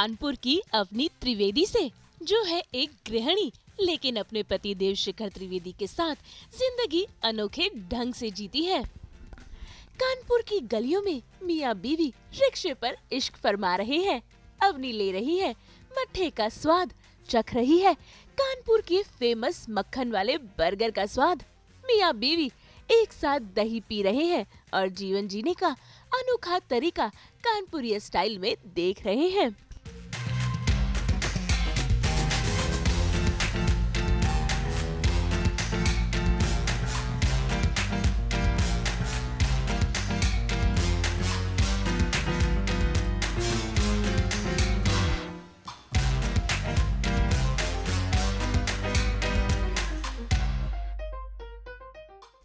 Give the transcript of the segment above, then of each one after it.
कानपुर की अवनी त्रिवेदी से, जो है एक गृहिणी लेकिन अपने पति देव शिखर त्रिवेदी के साथ जिंदगी अनोखे ढंग से जीती है। कानपुर की गलियों में मियाँ बीवी रिक्शे पर इश्क फरमा रहे हैं। अवनी ले रही है मट्ठे का स्वाद, चख रही है कानपुर के फेमस मक्खन वाले बर्गर का स्वाद। मियाँ बीवी एक साथ दही पी रहे हैं और जीवन जीने का अनोखा तरीका कानपुरी स्टाइल में देख रहे हैं।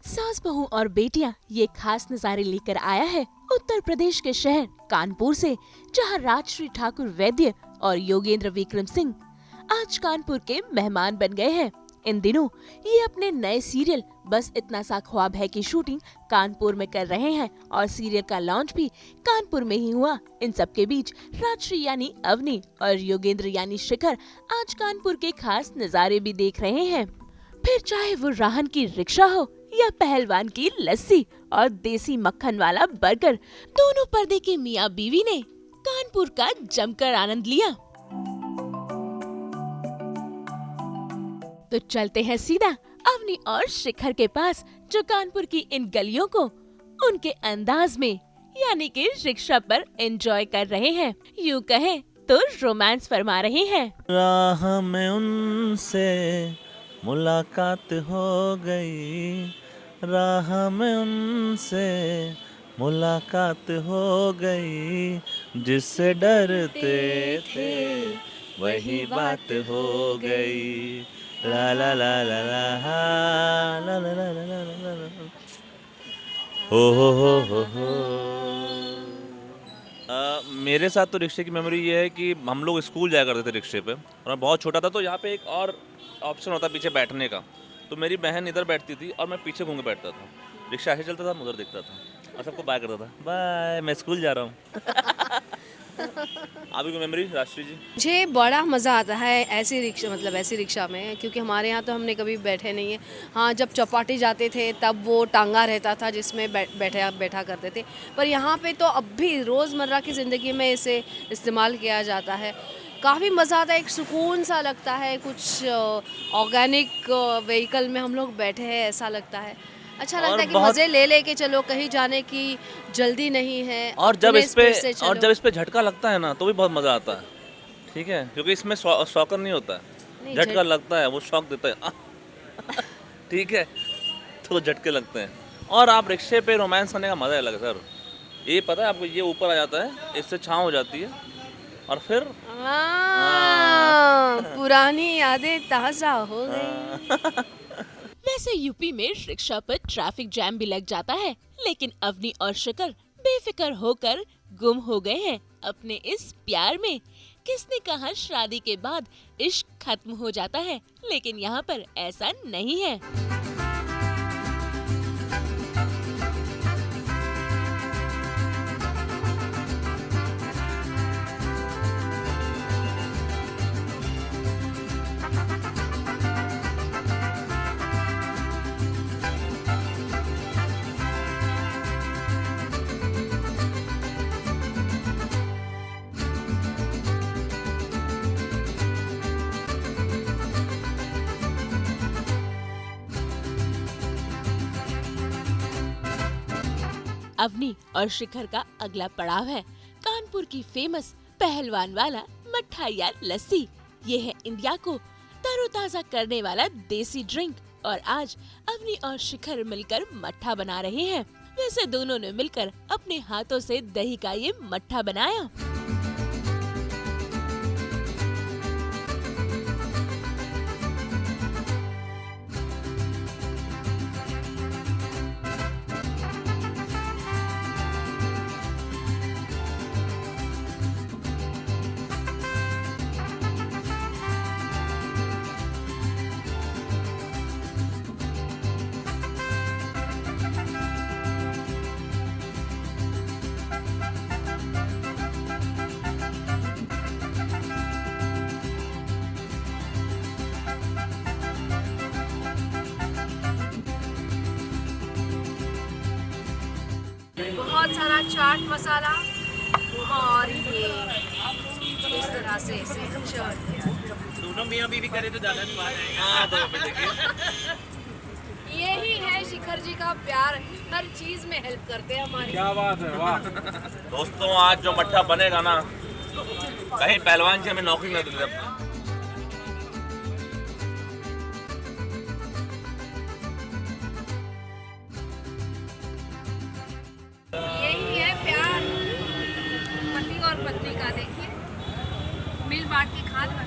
सास बहू और बेटियां ये खास नजारे लेकर आया है उत्तर प्रदेश के शहर कानपुर से, जहां राजश्री ठाकुर वैद्य और योगेंद्र विक्रम सिंह आज कानपुर के मेहमान बन गए हैं। इन दिनों ये अपने नए सीरियल बस इतना सा ख्वाब है की शूटिंग कानपुर में कर रहे हैं और सीरियल का लॉन्च भी कानपुर में ही हुआ। इन सब के बीच राजश्री यानी अवनी और योगेंद्र यानी शिखर आज कानपुर के खास नजारे भी देख रहे हैं। फिर चाहे वो राहन की रिक्शा हो या पहलवान की लस्सी और देसी मक्खन वाला बर्गर, दोनों पर्दे के मियाँ बीवी ने कानपुर का जमकर आनंद लिया। तो चलते हैं सीधा अवनी और शिखर के पास, जो कानपुर की इन गलियों को उनके अंदाज में यानी कि रिक्शा पर एंजॉय कर रहे हैं। यूँ कहें तो रोमांस फरमा रहे हैं। राह में उनसे मुलाकात हो गई, राह में उनसे मुलाकात हो गई, जिससे डरते थे वही बात हो गई। ला ला ला ला ला ला ला ला ला ला ला हो। मेरे साथ तो रिक्शे की मेमोरी ये है कि हम लोग स्कूल जाया करते थे रिक्शे पे, और मैं बहुत छोटा था, तो यहाँ पे एक और ऑप्शन होता पीछे बैठने का। तो मेरी बहन इधर बैठती थी और मैं पीछे घूम के बैठता था। रिक्शा ऐसे चलता था, मैं उधर देखता था और सबको बाय करता था, बाय मैं स्कूल जा रहा हूँ। आपकी कोई मेमोरी राजश्री जी? मुझे बड़ा मज़ा आता है ऐसी रिक्शा में, क्योंकि हमारे यहाँ तो हमने कभी बैठे नहीं है। हाँ, जब चौपाटी जाते थे तब वो टांगा रहता था जिसमें बैठा करते थे, पर यहाँ पे तो अब भी रोज़मर्रा की ज़िंदगी में इसे इस्तेमाल किया जाता है। काफ़ी मज़ा आता है, एक सुकून सा लगता है, कुछ ऑर्गेनिक व्हीकल में हम लोग बैठे हैं ऐसा लगता है। अच्छा लगता है कि मज़े ले के चलो, कहीं जाने की जल्दी नहीं है। और जब इस पे झटका लगता है ना तो भी बहुत मज़ा आता है, ठीक है, क्योंकि इसमें शॉकर नहीं होता है, झटका लगता है, वो शॉक देता है। ठीक है, तो झटके लगते हैं। और आप रिक्शे पे रोमांस करने का मज़ा अलग है सर। ये पता है आपको, ये ऊपर आ जाता है, इससे छाँव हो जाती है और फिर पुरानी यादें ताज़ा हो गई। वैसे यूपी में रिक्शा पर ट्रैफिक जैम भी लग जाता है, लेकिन अवनी और शिखर बेफिक्र होकर गुम हो गए हैं अपने इस प्यार में। किसने कहा शादी के बाद इश्क खत्म हो जाता है, लेकिन यहाँ पर ऐसा नहीं है। अवनी और शिखर का अगला पड़ाव है कानपुर की फेमस पहलवान वाला मट्ठा या लस्सी। ये है इंडिया को तरोताजा करने वाला देसी ड्रिंक, और आज अवनी और शिखर मिलकर मट्ठा बना रहे हैं। वैसे दोनों ने मिलकर अपने हाथों से दही का ये मट्ठा बनाया। बहुत सारा चाट मसाला और ये इस तरह से इसे दोनों मियाँ बीवी करे तो ज़्यादा स्वाद आएगा। हाँ तो अभी देखिए यही है शिखर जी का प्यार, हर चीज में हेल्प करते हैं हमारी। क्या बात है, वाह। दोस्तों आज जो मट्ठा बनेगा ना, कहीं पहलवान जी हमें नौकरी न दे दे। यही है प्यार पति और पत्नी का, देखिए मिल बांट के खाद बन।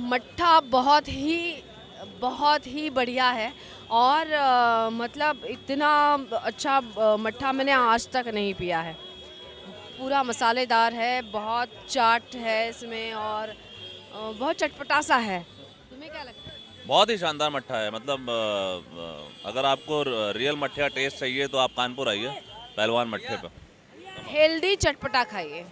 मट्ठा बहुत ही बढ़िया है और मतलब इतना अच्छा मट्ठा मैंने आज तक नहीं पिया है। पूरा मसालेदार है, बहुत चाट है इसमें और बहुत चटपटा सा है। तुम्हें क्या लगता है? बहुत ही शानदार मट्ठा है। मतलब अगर आपको रियल मट्ठे का टेस्ट चाहिए तो आप कानपुर आइए पहलवान मट्ठे पे। हेल्दी चटपटा खाइए।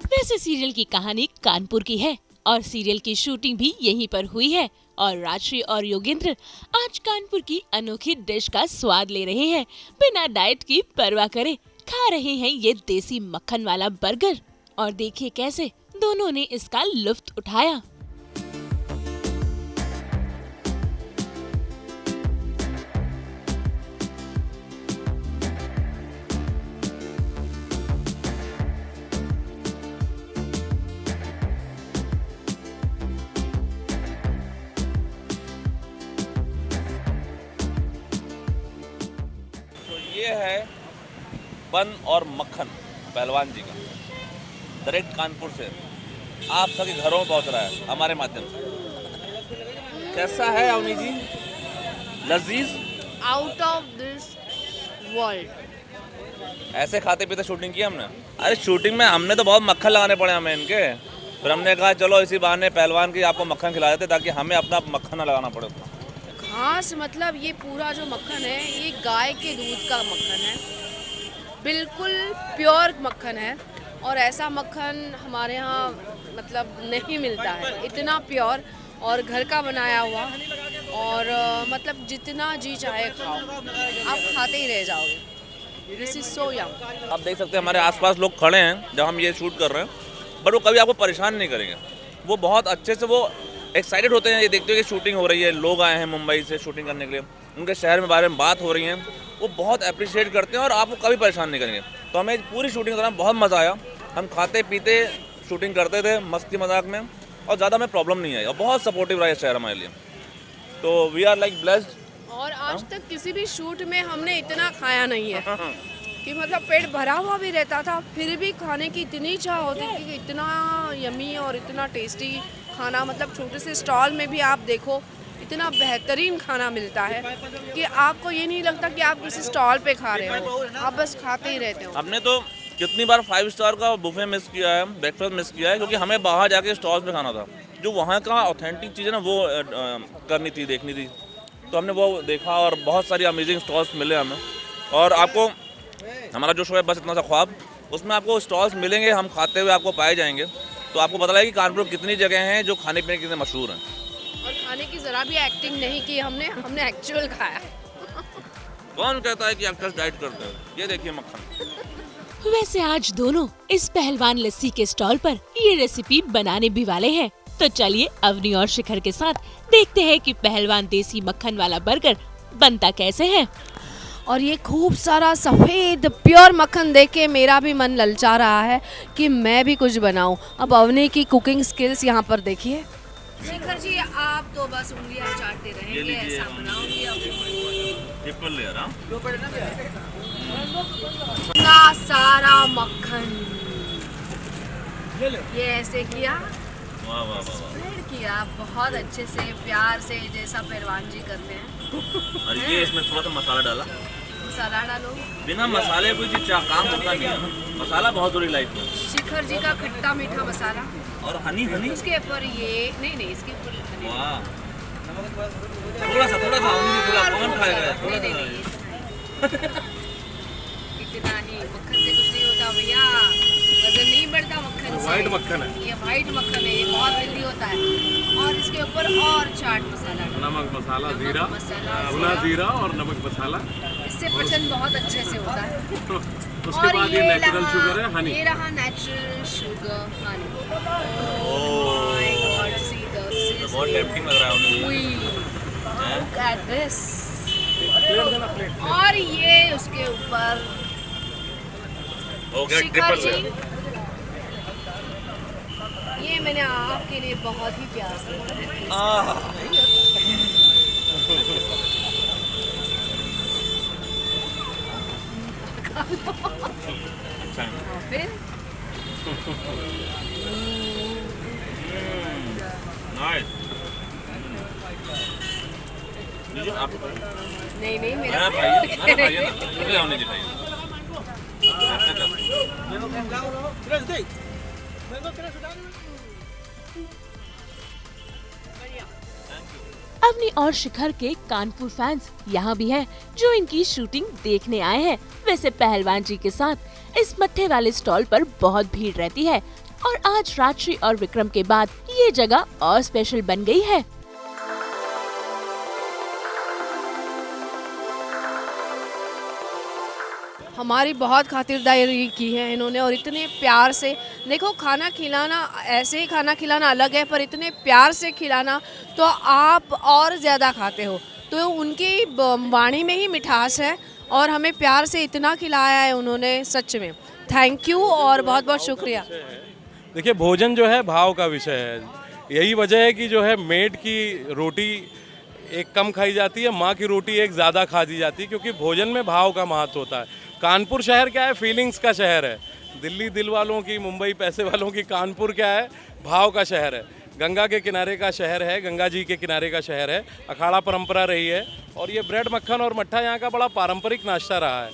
वैसे सीरियल की कहानी कानपुर की है और सीरियल की शूटिंग भी यहीं पर हुई है और राजश्री और योगेंद्र आज कानपुर की अनोखी डिश का स्वाद ले रहे हैं। बिना डाइट की परवाह करे खा रहे हैं ये देसी मक्खन वाला बर्गर और देखिए कैसे दोनों ने इसका लुत्फ उठाया। ये है बन और मक्खन पहलवान जी का, डायरेक्ट कानपुर से आप सबके घरों में पहुंच रहा है हमारे माध्यम से। कैसा है अवनी जी? लजीज, आउट ऑफ दिस वर्ल्ड। ऐसे खाते पीते शूटिंग की हमने। अरे शूटिंग में हमने तो बहुत मक्खन लगाने पड़े हमें इनके, फिर हमने कहा चलो इसी बहाने पहलवान की आपको मक्खन खिला देते ताकि हमें अपना मक्खन ना लगाना पड़े। खास मतलब ये पूरा जो मक्खन है ये गाय के दूध का मक्खन है, बिल्कुल प्योर मक्खन है और ऐसा मक्खन हमारे यहाँ मतलब नहीं मिलता है, इतना प्योर और घर का बनाया हुआ और मतलब जितना जी चाहे खाओ, आप खाते ही रह जाओगे। दिस इज सो यम। आप देख सकते हैं हमारे आसपास लोग खड़े हैं जब हम ये शूट कर रहे हैं, बट वो कभी आपको परेशान नहीं करेंगे। वो बहुत अच्छे से वो एक्साइटेड होते हैं ये देखते हुए कि शूटिंग हो रही है, लोग आए हैं मुंबई से शूटिंग करने के लिए, उनके शहर में बारे में बात हो रही है, वो बहुत अप्रिशिएट करते हैं और आपको कभी परेशान नहीं करेंगे। तो हमें पूरी शूटिंग के दौरान बहुत मज़ा आया। हम खाते पीते शूटिंग करते थे मस्ती मजाक में और ज़्यादा हमें प्रॉब्लम नहीं आई और बहुत सपोर्टिव रहा ये शहर हमारे लिए। तो वी आर लाइक ब्लेस्ड। और आज तक किसी भी शूट में हमने इतना खाया नहीं है कि मतलब पेट भरा हुआ भी रहता था, फिर भी खाने की इतनी चाह होती थी कि इतना यमी और इतना टेस्टी खाना, मतलब छोटे से स्टॉल में भी आप देखो इतना बेहतरीन खाना मिलता है कि आपको ये नहीं लगता कि आप किसी स्टॉल पे खा रहे हो, आप बस खाते ही रहते हो। हमने तो कितनी बार 5 स्टार का बुफे मिस किया है, ब्रेकफास्ट मिस किया है, क्योंकि हमें बाहर जाके स्टॉल्स पे खाना था। जो वहाँ का ऑथेंटिक चीज़ है ना वो करनी थी, देखनी थी, तो हमने वो देखा और बहुत सारी अमेजिंग स्टॉल्स मिले हमें। और आपको हमारा जो शो है बस इतना सा ख्वाब, उसमें आपको स्टॉल्स मिलेंगे, हम खाते हुए आपको पाए जाएंगे, तो आपको पता लगेगा कि कानपुर कितनी जगह हैं जो खाने पीने के लिए मशहूर हैं। और खाने की ज़रा भी एक्टिंग नहीं की हमने एक्चुअल खाया। कौन कहता है कि एक्टर्स डाइट करते हैं? ये देखिए मक्खन। वैसे आज दोनों इस पहलवान लस्सी के स्टॉल पर ये रेसिपी बनाने भी वाले हैं, तो चलिए अवनी और शिखर के साथ देखते हैं कि पहलवान देसी मक्खन वाला बर्गर बनता कैसे है। और ये खूब सारा सफ़ेद प्योर मक्खन देख के मेरा भी मन ललचा रहा है कि मैं भी कुछ बनाऊं। अब अवनी की कुकिंग स्किल्स यहाँ पर देखिए। शिखर जी आप तो बस उंगलियां चाटते रहेंगे, ऐसा बनाओगे ट्रिपल लेयर। हाँ इतना सारा मक्खन ये ऐसे किया, वाह वाह वाह वाह। स्प्रेड किया बहुत अच्छे से प्यार से, जैसा पहलवान जी करते हैं। और ये इसमें थोड़ा सा मसाला डाला। मसाला डालो। बिना मसाले कोई चीज़ काम होता नहीं है, मसाला बहुत जरूरी लाइफ में। शिखर शिखर जी का खट्टा मीठा मसाला, और हनी हनी उसके ऊपर ये नहीं इसके ऊपर हनी वाह, थोड़ा सा थोड़ा कौन खाएगा थोड़ा नहीं, सा। नहीं। इतना ही मक्खन से कुछ नहीं होता भैया, वजन नहीं बढ़ता मक्खन से। वाइट मक्खन है, ये वाइट मक्खन है, ये बहुत हेल्दी होता है। और इसके ऊपर और चाट मसाला, नमक मसाला, नमक जीरा, मसाला, भुना जीरा और नमक मसाला। इससे पचन बहुत अच्छे से होता है। उसके बाद ये नेचुरल शुगर है हनी। ये रहा नेचुरल शुगर हनी। बहुत टेम्पटिंग लग रहा है उन्हें। Look at this. और ये उसके ऊपर हो गया शिखर ट्रिपल जी, ये मैंने आपके लिए बहुत ही प्यार से फिर नाइस। आप नहीं मेरा ना खाइए ना, मुझे होने दिखाइए। अवनी और शिखर के कानपुर फैंस यहाँ भी हैं, जो इनकी शूटिंग देखने आए हैं। वैसे पहलवान जी के साथ इस मट्ठे वाले स्टॉल पर बहुत भीड़ रहती है और आज राजश्री और विक्रम के बाद ये जगह और स्पेशल बन गई है। हमारी बहुत खातिरदारी की है इन्होंने, और इतने प्यार से देखो, खाना खिलाना ऐसे ही खाना खिलाना अलग है, पर इतने प्यार से खिलाना तो आप और ज़्यादा खाते हो। तो उनकी वाणी में ही मिठास है और हमें प्यार से इतना खिलाया है उन्होंने, सच में थैंक यू और बहुत बहुत शुक्रिया। देखिए, भोजन जो है भाव का विषय है। यही वजह है कि जो है मेड की रोटी एक कम खाई जाती है, माँ की रोटी एक ज़्यादा खा दी जाती है, क्योंकि भोजन में भाव का महत्व होता है। कानपुर शहर क्या है, फीलिंग्स का शहर है। दिल्ली दिल वालों की, मुंबई पैसे वालों की, कानपुर क्या है, भाव का शहर है। गंगा के किनारे का शहर है, गंगा जी के किनारे का शहर है, अखाड़ा परंपरा रही है। और ये ब्रेड मक्खन और मट्ठा यहाँ का बड़ा पारंपरिक नाश्ता रहा है।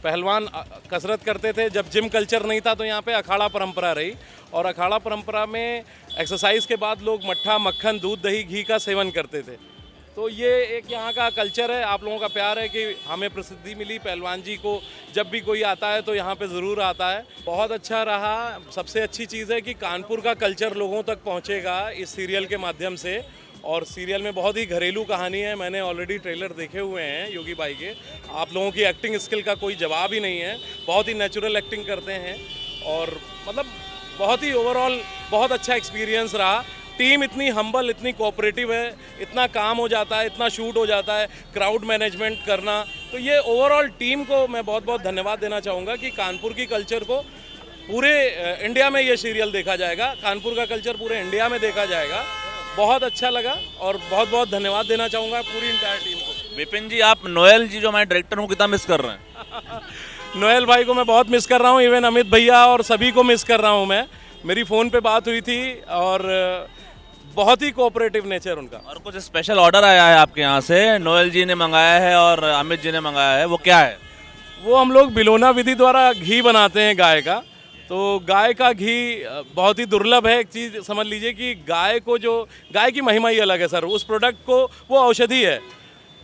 पहलवान कसरत करते थे, जब जिम कल्चर नहीं था तो यहाँ पे अखाड़ा परंपरा रही, और अखाड़ा परंपरा में एक्सरसाइज के बाद लोग मट्ठा, मक्खन, दूध, दही, घी का सेवन करते थे। तो ये एक यहाँ का कल्चर है। आप लोगों का प्यार है कि हमें प्रसिद्धि मिली। पहलवान जी को जब भी कोई आता है तो यहाँ पे ज़रूर आता है। बहुत अच्छा रहा। सबसे अच्छी चीज़ है कि कानपुर का कल्चर लोगों तक पहुँचेगा इस सीरियल के माध्यम से। और सीरियल में बहुत ही घरेलू कहानी है। मैंने ऑलरेडी ट्रेलर देखे हुए हैं योगी भाई के। आप लोगों की एक्टिंग स्किल का कोई जवाब ही नहीं है। बहुत ही नेचुरल एक्टिंग करते हैं और मतलब बहुत ही ओवरऑल बहुत अच्छा एक्सपीरियंस रहा। टीम इतनी हम्बल, इतनी कोऑपरेटिव है, इतना काम हो जाता है, इतना शूट हो जाता है, क्राउड मैनेजमेंट करना। तो ये ओवरऑल टीम को मैं बहुत बहुत धन्यवाद देना चाहूँगा कि कानपुर की कल्चर को पूरे इंडिया में ये सीरियल देखा जाएगा। कानपुर का कल्चर पूरे इंडिया में देखा जाएगा। बहुत अच्छा लगा और बहुत बहुत धन्यवाद देना चाहूँगा पूरी इंटायर टीम को। विपिन जी, आप नोएल जी जो हमारे डायरेक्टर हैं कितना मिस कर रहे हैं? नोएल भाई को मैं बहुत मिस कर रहा हूँ, इवन अमित भैया और सभी को मिस कर रहा हूँ मैं। मेरी फ़ोन पे बात हुई थी और बहुत ही कोऑपरेटिव नेचर उनका। और कुछ स्पेशल ऑर्डर आया है आपके यहाँ से, नोएल जी ने मंगाया है और अमित जी ने मंगाया है, वो क्या है? वो हम लोग बिलोना विधि द्वारा घी बनाते हैं गाय का। तो गाय का घी बहुत ही दुर्लभ है। एक चीज़ समझ लीजिए कि गाय को जो गाय की महिमा ही अलग है सर। उस प्रोडक्ट को वो औषधि है।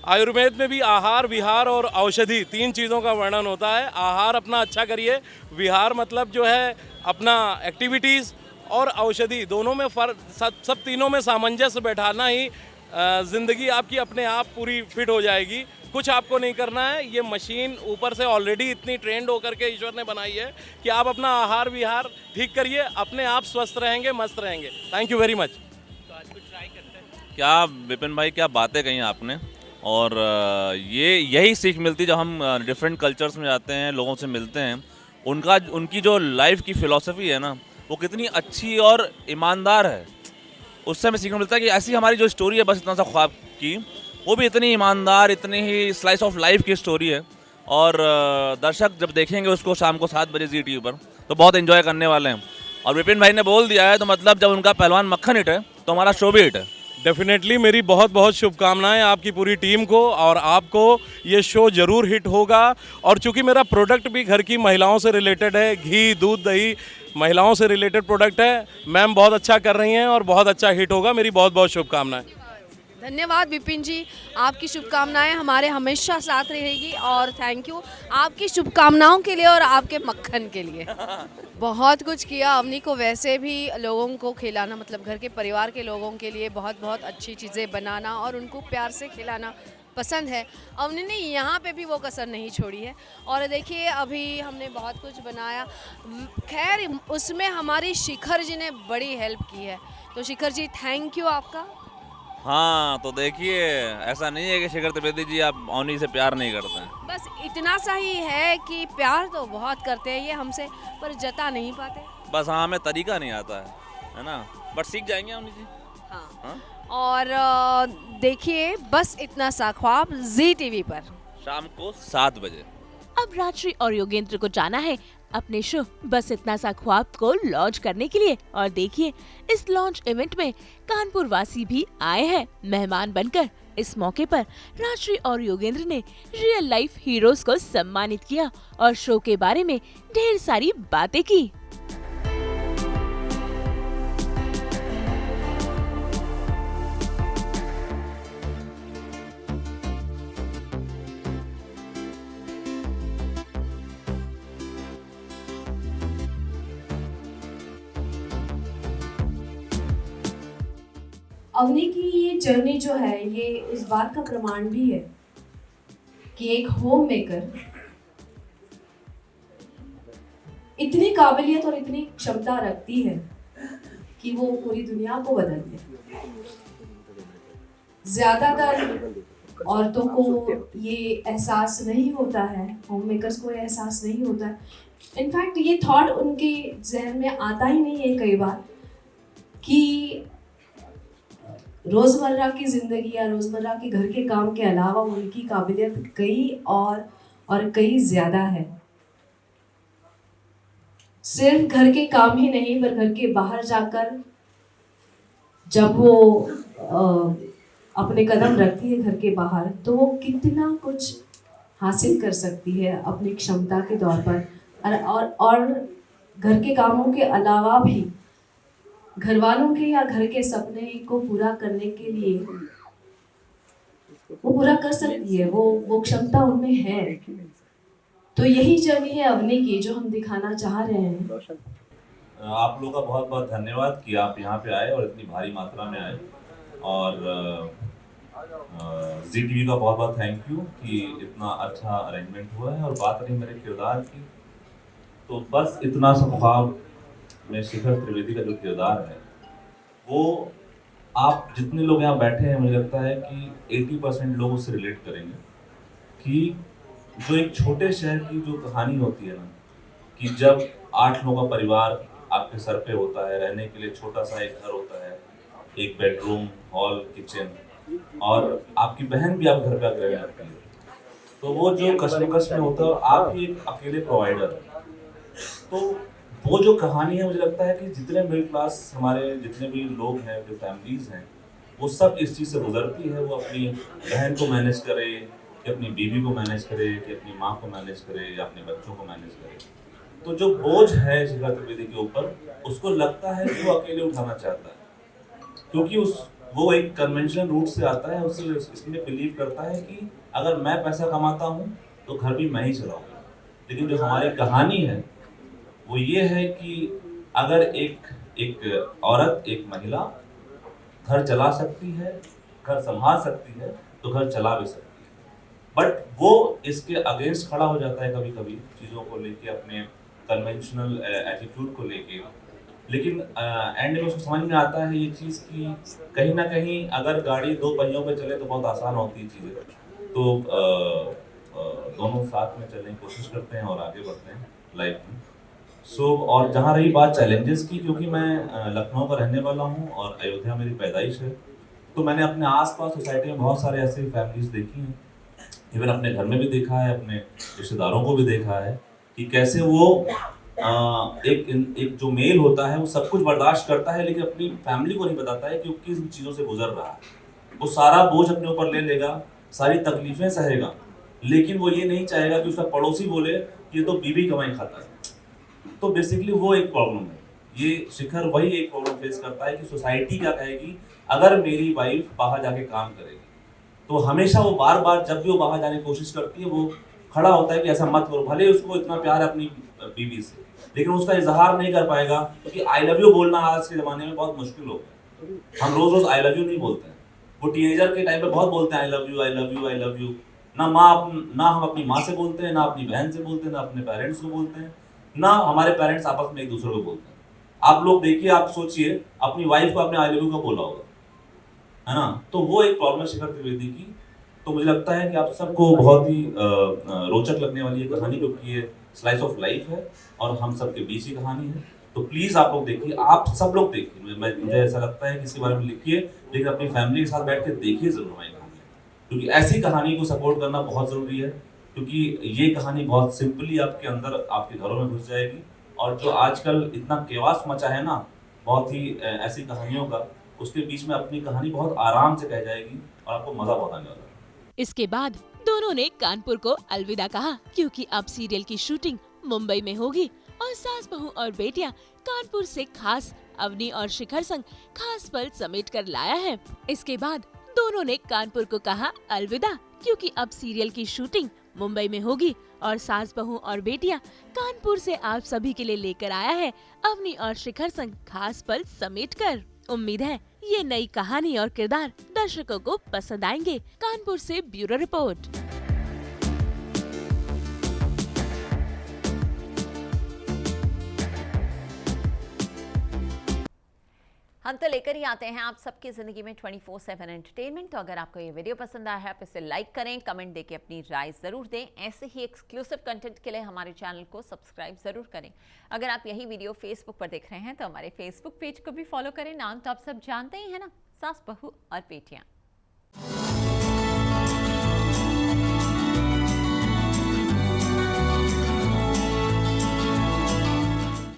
आयुर्वेद में भी आहार, विहार और औषधि 3 चीज़ों का वर्णन होता है। आहार अपना अच्छा करिए, विहार मतलब जो है अपना एक्टिविटीज़, और औषधि दोनों में सब तीनों में सामंजस्य बैठाना ही ज़िंदगी आपकी अपने आप पूरी फिट हो जाएगी। कुछ आपको नहीं करना है। ये मशीन ऊपर से ऑलरेडी इतनी ट्रेंड होकर के ईश्वर ने बनाई है कि आप अपना आहार विहार ठीक करिए, अपने आप स्वस्थ रहेंगे, मस्त रहेंगे। Thank you very much. तो आज कुछ ट्राई करते हैं। क्या विपिन भाई, क्या बातें कही आपने। और ये यही सीख मिलती जब हम डिफरेंट कल्चर्स में जाते हैं, लोगों से मिलते हैं। उनकी जो लाइफ की फ़िलॉसफी है ना, वो कितनी अच्छी और ईमानदार है। उससे हमें सीखने मिलता है कि ऐसी हमारी जो स्टोरी है बस इतना सा ख्वाब की, वो भी इतनी ईमानदार, इतनी ही स्लाइस ऑफ लाइफ की स्टोरी है। और दर्शक जब देखेंगे उसको शाम को 7 बजे ZTV पर, तो बहुत एंजॉय करने वाले हैं। और विपिन भाई ने बोल दिया है तो मतलब जब उनका पहलवान मक्खन हिट है तो हमारा शो भी हिट है। डेफिनेटली मेरी बहुत बहुत शुभकामनाएं आपकी पूरी टीम को, और आपको ये शो ज़रूर हिट होगा। और चूंकि मेरा प्रोडक्ट भी घर की महिलाओं से रिलेटेड है, घी दूध दही महिलाओं से रिलेटेड प्रोडक्ट है, मैम बहुत अच्छा कर रही हैं और बहुत अच्छा हिट होगा। मेरी बहुत बहुत शुभकामनाएं। धन्यवाद विपिन जी, आपकी शुभकामनाएं हमारे हमेशा साथ रहेगी और थैंक यू आपकी शुभकामनाओं के लिए और आपके मक्खन के लिए। बहुत कुछ किया अवनी को, वैसे भी लोगों को खिलाना, मतलब घर के परिवार के लोगों के लिए बहुत बहुत अच्छी चीज़ें बनाना और उनको प्यार से खिलाना पसंद है। अवनी ने यहाँ पे भी वो कसर नहीं छोड़ी है। और देखिए अभी हमने बहुत कुछ बनाया, खैर उसमें हमारी शिखर जी ने बड़ी हेल्प की है, तो शिखर जी थैंक यू आपका। हाँ तो देखिए, ऐसा नहीं है कि शिखर त्रिवेदी जी आप अवनी से प्यार नहीं करते हैं। बस इतना सा ही है कि प्यार तो बहुत करते हैं ये हमसे, पर जता नहीं पाते। बस हाँ, हमें तरीका नहीं आता है ना, बट सीख जाएंगे अवनी जी। हाँ, हाँ? और देखिए बस इतना सा ख्वाब जी टीवी पर शाम को 7 बजे। अब राजश्री और योगेंद्र को जाना है अपने शो बस इतना सा ख्वाब को लॉन्च करने के लिए। और देखिए इस लॉन्च इवेंट में कानपुर वासी भी आए हैं मेहमान बनकर। इस मौके पर राजश्री और योगेंद्र ने रियल लाइफ हीरोज को सम्मानित किया और शो के बारे में ढेर सारी बातें की। अवनी की ये जर्नी जो है ये इस बात का प्रमाण भी है कि एक होम मेकर इतनी काबिलियत और इतनी क्षमता रखती है कि वो पूरी दुनिया को बदल दे। ज्यादातर औरतों को ये एहसास नहीं होता है, होम मेकर्स को ये एहसास नहीं होता है। इनफैक्ट ये थॉट उनके जहन में आता ही नहीं है कई बार कि रोज़मर्रा की ज़िंदगी या रोज़मर्रा के घर के काम के अलावा उनकी काबिलियत कई और कई ज़्यादा है। सिर्फ घर के काम ही नहीं पर घर के बाहर जाकर जब वो अपने कदम रखती है घर के बाहर, तो वो कितना कुछ हासिल कर सकती है अपनी क्षमता के तौर पर। और घर के कामों के अलावा भी घर वालों के या घर के सपने को पूरा करने के लिए वो पूरा कर सकती है, वो क्षमता उनमें है। तो यही जर्नी है अवनी की जो हम दिखाना चाह रहे हैं। आप लोगों का बहुत बहुत धन्यवाद कि आप यहाँ पे आए और इतनी भारी मात्रा में आए। और जी टीवी का बहुत बहुत थैंक यू कि इतना अच्छा अरेंजमेंट हुआ है। और बात रही मेरे किरदार की, तो बस इतना सा ख्वाब में शिखर त्रिवेदी का जो किरदार है वो आप जितने लोग यहाँ बैठे हैं, मुझे लगता है कि 80% लोग उससे रिलेट करेंगे कि जो एक छोटे शहर की जो कहानी होती है ना, कि जब 8 लोगों का परिवार आपके सर पे होता है, रहने के लिए छोटा सा एक घर होता है, एक बेडरूम, हॉल, किचन, और आपकी बहन भी आप घर पे आकर रहती है, तो वो जो कश्मकश में होता है, आप ही एक अकेले प्रोवाइडर। तो वो जो कहानी है, मुझे लगता है कि जितने मिडिल क्लास हमारे जितने भी लोग हैं, जो फैमिलीज हैं, वो सब इस चीज़ से गुजरती है। वो अपनी बहन को मैनेज करे, कि अपनी बीवी को मैनेज करे, कि अपनी माँ को मैनेज करे, या अपने बच्चों को मैनेज करे। तो जो बोझ है शिखर त्रिवेदी के ऊपर, उसको लगता है कि वो अकेले उठाना चाहता है, क्योंकि वो एक कन्वेंशनल रूट से आता है। उसे इसमें बिलीव करता है कि अगर मैं पैसा कमाता हूँ तो घर भी मैं ही चलाऊँगा। लेकिन जो हमारी कहानी है वो ये है कि अगर एक औरत, एक महिला घर चला सकती है, घर संभाल सकती है, तो घर चला भी सकती है। बट वो इसके अगेंस्ट खड़ा हो जाता है कभी कभी चीज़ों को लेके, अपने कन्वेंशनल एटीट्यूड को लेके। लेकिन एंड में उसको समझ में आता है ये चीज़ कि कहीं ना कहीं अगर गाड़ी 2 पहियों पे चले तो बहुत आसान होती है चीज़ें। तो दोनों साथ में चलने की कोशिश करते हैं और आगे बढ़ते हैं लाइफ में। और जहाँ रही बात चैलेंजेस की, क्योंकि मैं लखनऊ का रहने वाला हूँ और अयोध्या मेरी पैदाइश है, तो मैंने अपने आसपास सोसाइटी में बहुत सारे ऐसे फैमिलीज देखी हैं। इवन अपने घर में भी देखा है, अपने रिश्तेदारों को भी देखा है कि कैसे वो एक जो मेल होता है वो सब कुछ बर्दाश्त करता है, लेकिन अपनी फैमिली को नहीं बताता है कि वो किन चीज़ों से गुजर रहा है। वो सारा बोझ अपने ऊपर ले लेगा, सारी तकलीफें सहेगा, लेकिन वो ये नहीं चाहेगा कि उसका पड़ोसी बोले कि ये तो बीवी कमाई खाता है। तो बेसिकली वो एक प्रॉब्लम है। ये शिखर वही एक प्रॉब्लम फेस करता है कि सोसाइटी क्या कहेगी अगर मेरी वाइफ बाहर जाके काम करेगी। तो हमेशा वो बार बार जब भी वो बाहर जाने की कोशिश करती है, वो खड़ा होता है कि ऐसा मत करो। भले उसको इतना प्यार है अपनी बीवी से, लेकिन उसका इजहार नहीं कर पाएगा, क्योंकि आई लव यू बोलना आज के ज़माने में बहुत मुश्किल हो गया है। हम रोज़ रोज़ आई लव यू नहीं बोलते हैं। वो टीनेजर के टाइम पे बहुत बोलते हैं I love you, I love you, I love you. ना हम अपनी माँ से बोलते हैं, ना अपनी बहन से बोलते हैं, ना अपने पेरेंट्स को बोलते हैं, ना हमारे पेरेंट्स आपस में एक दूसरे को बोलते हैं। आप लोग देखिए, आप सोचिए अपनी वाइफ को आपने आई लव यू का बोला होगा, है ना? तो वो एक प्रॉब्लम है शिखर त्रिवेदी की। तो मुझे लगता है कि आप सबको बहुत ही रोचक लगने वाली ये कहानी, क्योंकि ये स्लाइस ऑफ लाइफ है और हम सबके बीच की कहानी है। तो प्लीज़ आप लोग देखिए, आप सब लोग देखिए। मुझे ऐसा लगता है कि इसके बारे में लिखिए, लेकिन अपनी फैमिली के साथ बैठ के देखिए ज़रूर हमारी कहानी, क्योंकि ऐसी कहानी को सपोर्ट करना बहुत ज़रूरी है। क्योंकि ये कहानी बहुत सिंपली आपके अंदर, आपके घरों में घुस जाएगी। और जो आजकल इतना केवास मचा है ना, बहुत ही ऐसी कहानियों का, उसके बीच में अपनी कहानी बहुत आराम से कह जाएगी और आपको मज़ा बहुत आने वाला है। इसके बाद दोनों ने कानपुर को अलविदा कहा, क्योंकि अब सीरियल की शूटिंग मुंबई में होगी और सास बहू और बेटियां कानपुर से खास अवनी और शिखर संग खास पल समेट कर लाया है। इसके बाद दोनों ने कानपुर को कहा अलविदा, क्योंकि अब सीरियल की शूटिंग मुंबई में होगी और सास बहू और बेटियां कानपुर से आप सभी के लिए लेकर आया है अवनी और शिखर संग खास पल समेट कर। उम्मीद है ये नई कहानी और किरदार दर्शकों को पसंद आएंगे। कानपुर से ब्यूरो रिपोर्ट। हम तो लेकर ही आते हैं आप सबकी ज़िंदगी में 24/7 एंटरटेनमेंट। तो अगर आपको ये वीडियो पसंद आया है आप इसे लाइक करें, कमेंट देके अपनी राय ज़रूर दें। ऐसे ही एक्सक्लूसिव कंटेंट के लिए हमारे चैनल को सब्सक्राइब ज़रूर करें। अगर आप यही वीडियो फेसबुक पर देख रहे हैं तो हमारे फेसबुक पेज को भी फॉलो करें। नाम तो आप सब जानते ही हैं ना, सास बहू और बेटियाँ।